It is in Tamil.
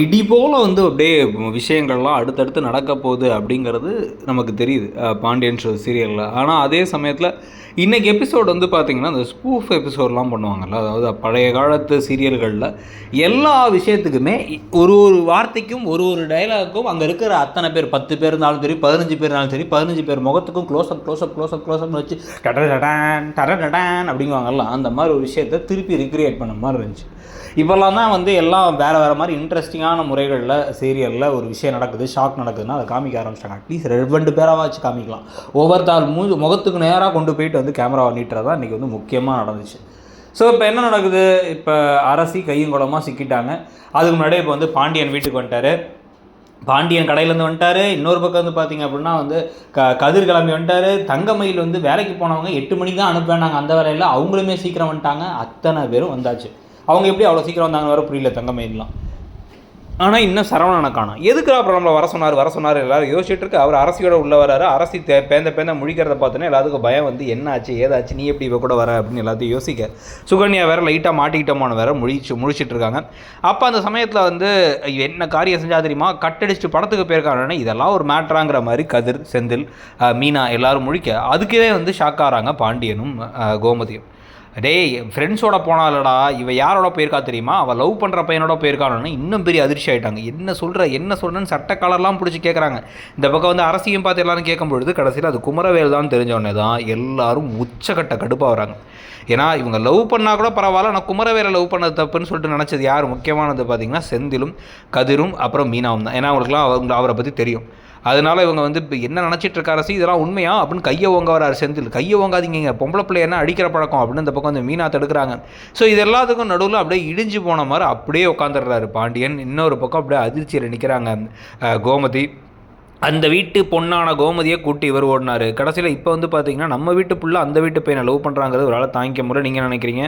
இடி போல் வந்து அப்படியே விஷயங்கள்லாம் அடுத்தடுத்து நடக்க போகுது அப்படிங்கிறது நமக்கு தெரியுது பாண்டியன் ஷோ சீரியலில். ஆனால் அதே சமயத்தில் இன்றைக்கி எபிசோடு வந்து பார்த்திங்கன்னா அந்த ஸ்பூஃப் எபிசோடெலாம் பண்ணுவாங்கள்ல, அதாவது பழைய காலத்து சீரியல்களில் எல்லா விஷயத்துக்குமே ஒரு ஒரு வார்த்தைக்கும் ஒரு ஒரு டைலாguக்கும் அங்கே இருக்கிற அத்தனை பேர் 10 பேர் இருந்தாலும் சரி, 15 பேர் இருந்தாலும் சரி, 15 பேர் முகத்துக்கும் க்ளோஸ்அப்னு வச்சு டடான் அப்படிங்குவாங்கல்ல, அந்த மாதிரி ஒரு விஷயத்தை திருப்பி ரீக்ரியேட் பண்ண மாதிரி இருந்துச்சு. இப்போல்லாம் தான் வந்து எல்லாம் வேறு மாதிரி இன்ட்ரெஸ்டிங்கான முறைகளில் சீரியலில் ஒரு விஷயம் நடக்குது, ஷாக் நடக்குதுன்னா அதை காமிக்க ஆரம்பிச்சிட்டாங்க. அட்லீஸ்ட் 2 பேராக வச்சு காமிக்கலாம். ஒவ்வொருத்தாள் முகத்துக்கு நேராக கொண்டு போயிட்டு வந்து கேமராவை நீட்டுறதா இன்றைக்கி வந்து முக்கியமாக நடந்துச்சு. ஸோ இப்போ என்ன நடக்குது, இப்போ அரசி கையும் குளமாக சிக்கிட்டாங்க. அதுக்கு முன்னாடியே இப்போ வந்து பாண்டியன் வீட்டுக்கு வந்துட்டார். பாண்டியன் கடையிலேருந்து வந்துட்டார். இன்னொரு பக்கம் வந்து பார்த்திங்க அப்படின்னா வந்து கதிர் கிளம்பி வந்துட்டார். தங்கமயில் வந்து வேலைக்கு போனவங்க 8 மணிக்கு தான் அனுப்பினாங்க, அந்த வேலையில் அவங்களுமே சீக்கிரம் வந்துட்டாங்க. அத்தனை பேரும் வந்தாச்சு. அவங்க எப்படி அவ்வளோ சீக்கிரம் வந்தாங்கன்னு வர புரியல தங்கமயிலாம். ஆனால் இன்னும் சரவணனை காணோம். எதுக்குறா அப்புறம் நம்மளை வர சொன்னார் எல்லோரும் யோசிச்சுட்டு இருக்கு. அவர் அரசியோட உள்ள வராரு. அரசி பேந்த முழிக்கிறத பார்த்தோன்னே எல்லாத்துக்கும் பயம் வந்து என்ன ஆச்சு ஏதாச்சு, நீ எப்படி இவ கூட வர அப்படின்னு எல்லாத்தையும் யோசிக்க. சுகன்யா வேறு லைட்டாக மாட்டிக்கிட்டோமான வேறு முழிச்சிட்டு இருக்காங்க. அப்போ அந்த சமயத்தில் வந்து என்ன காரியம் செஞ்சா தெரியுமா, கட்டடிச்சுட்டு படத்துக்கு போயிருக்காங்கன்னா இதெல்லாம் ஒரு மேட்ராங்கிற மாதிரி கதிர், செந்தில், மீனா எல்லோரும் முழிக்க அதுக்கே வந்து ஷாக் ஆகிறாங்க பாண்டியனும் கோமதியும். டேய் ஃப்ரெண்ட்ஸோட போனாலடா, இவன் யாரோட போயிருக்கா தெரியுமா, அவள் லவ் பண்ணுற பையனோட போயிருக்கானு இன்னும் பெரிய அதிர்ச்சி ஆகிட்டாங்க. என்ன சொல்கிறேன்னு சட்ட கலர்லாம் பிடிச்சி கேட்குறாங்க. இந்த பக்கம் வந்து அரசியும் பார்த்து எல்லாரும் கேட்கும்பொழுது கடைசியில் அது குமரவேல் தான் தெரிஞ்சவொடனே தான் எல்லாரும் உச்சக்கட்ட கடுப்பாக வராங்க. ஏன்னா இவங்க லவ் பண்ணால் கூட பரவாயில்ல, நான் குமரவேலை லவ் பண்ணது தப்புன்னு சொல்லிட்டு நினச்சது யார் முக்கியமானது பார்த்திங்கன்னா செந்திலும் கதிரும் அப்புறம் மீனாவும் தான். ஏன்னா அவங்களுக்குலாம் அவரை பற்றி தெரியும். அதனால் இவங்க வந்து இப்போ என்ன நினச்சிட்டு இருக்க அரசி, இதெல்லாம் உண்மையா அப்படின்னு கையை ஓங்க வராரு செந்தில். கையை ஓங்காதீங்க, பொம்பளை பிள்ளை என்ன அடிக்கிற பழக்கம் அப்படின்னு இந்த பக்கம் வந்து மீனா தடுக்கிறாங்க. ஸோ இது எல்லாத்துக்கும் நடுவில் அப்படியே இடிஞ்சு போன மாதிரி அப்படியே உட்காந்துடுறாரு பாண்டியன். இன்னொரு பக்கம் அப்படியே அதிர்ச்சியில் நிற்கிறாங்க கோமதி. அந்த வீட்டு பொண்ணான கோமதியை கூட்டி இவர் ஓடினார். கடைசியில் இப்போ வந்து பார்த்தீங்கன்னா நம்ம வீட்டு புள்ள அந்த வீட்டு பையனை லவ் பண்ணுறாங்கிறது ஒரு ஆள் தாங்கிக்க முறை. நீங்கள் நினைக்கிறீங்க?